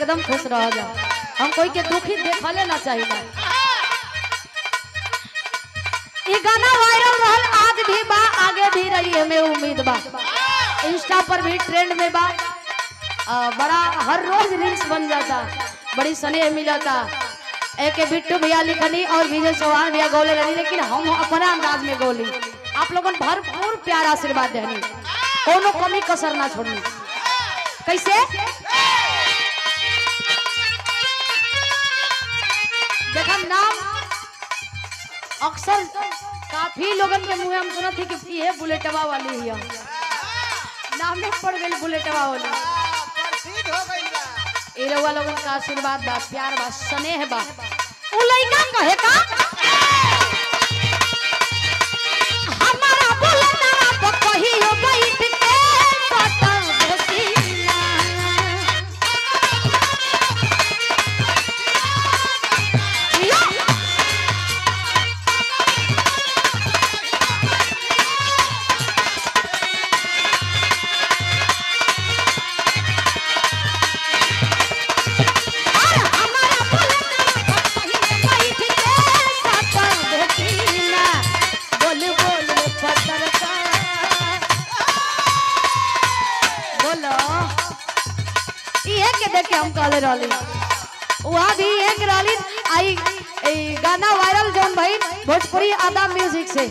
एकदम खुश रह जा। हम कोई के दुखी देखले ना चाहिए। ये गाना वायरल रहल आज भी बा, आगे भी रही हमें उम्मीद बा। इंस्टा पर भी ट्रेंड में बा, बड़ा हर रोज रील्स बन जाता, बड़ी स्नेह मिलता। एक बिट्टू भैया लिखनी और विजय चौहान भैया गोले रही, लेकिन हम अपना अंदाज में गोली। आप लोगों ने भरपूर प्यार आशीर्वाद देनी, कोनो कमी कसर ना छोड़नी। कैसे देखा नाम अक्सर काफी लोगन के मुंह हम सुना थी कि ये बुलेटवा वाली है, नाम में पड़ गई बुलेटवा वाली। ए रउआ लोगन का आशीर्वाद बा, प्यार बा, स्नेह बा। उ लइका कहे का हमारा बुलेटवा पर कहियो बैठ के सटा बसीना। हम काले राली वहाँ भी एक राली आई। गाना वायरल जौन भाई भोजपुरी आदा म्यूजिक से।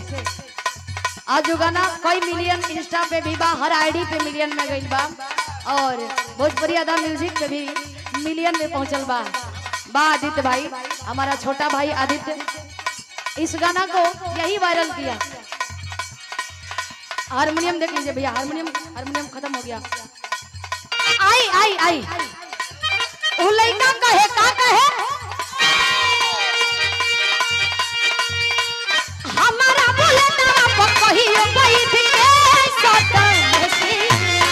आज जो गाना कई मिलियन इंस्टा पे भी बा, हर आईडी पे मिलियन में गई बा, और भोजपुरी आदा म्यूजिक पे भी मिलियन में पहुंचल बा। आदित्य भाई, हमारा छोटा भाई आदित्य, इस गाना को यही वायरल किया। हारमोनियम देख लीजिए भैया, हारमोनियम खत्म हो गया। आई आई आई उ लइका कहे का कहे हमारा बुलेटवा पर कहियो बैठ के सटा बसीना।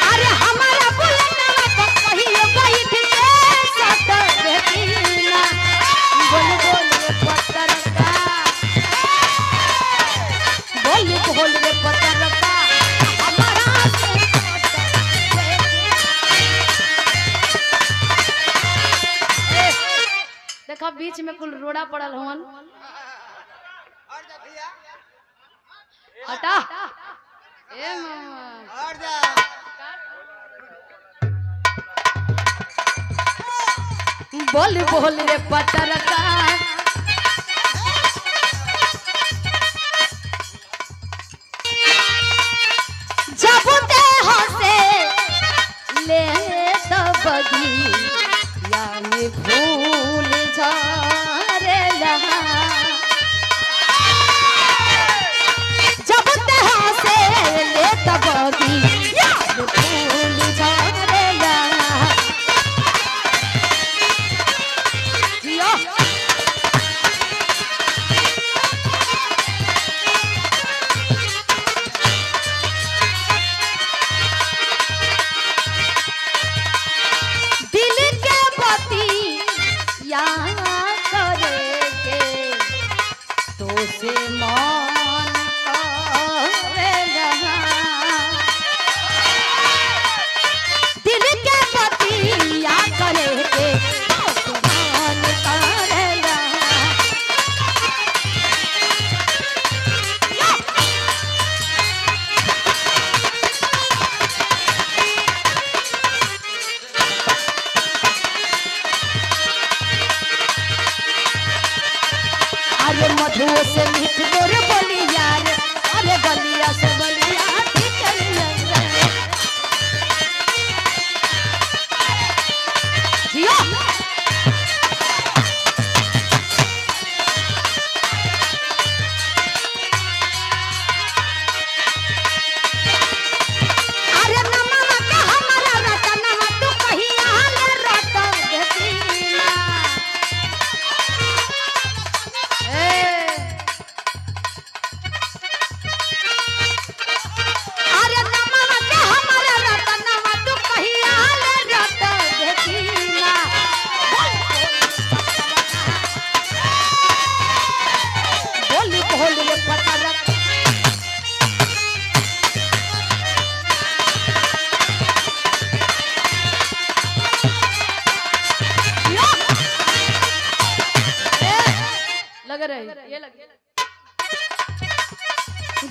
अरे हमारा बुलेटवा पर कहियो बैठ के सटा बसीना। बोल बोल रे पत्थरका, बोल बोल रे पत्थरका, हमारा से देखा बीच में कुल रोड़ा पड़ल हवन। हटा ए मामा और जा बोल बोल रे पत्थरका, जब ते हंसे ले तबगी या में भूल जा रे लहा। जब ते हंसे ले तबगी या में भूल जा रे लहा। जियो दिल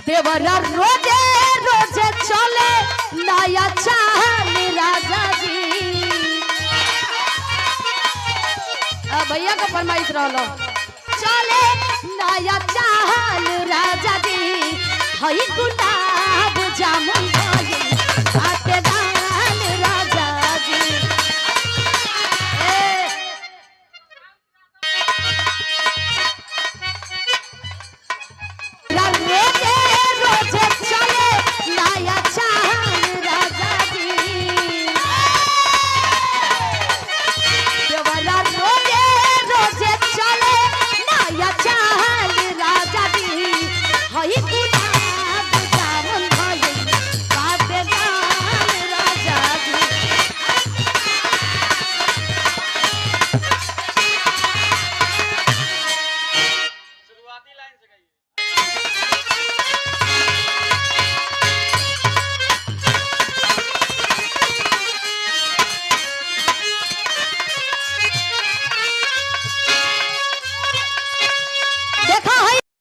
देवरा रोजे रोजे चले नया चाल राजा जी। भैया का फरमाइश रहो चले नया चाल राजा जी। हई गुलाब जामुन आते दाल राजा जी। रोजे रोजे चले नया चाल राजा जी। देवरा रोजे रोजे चले नया चाल राजा जी। हई गुलाब जामुन भइल बाटे दाल राजा जी। शुरुआती लाइन से गाइए।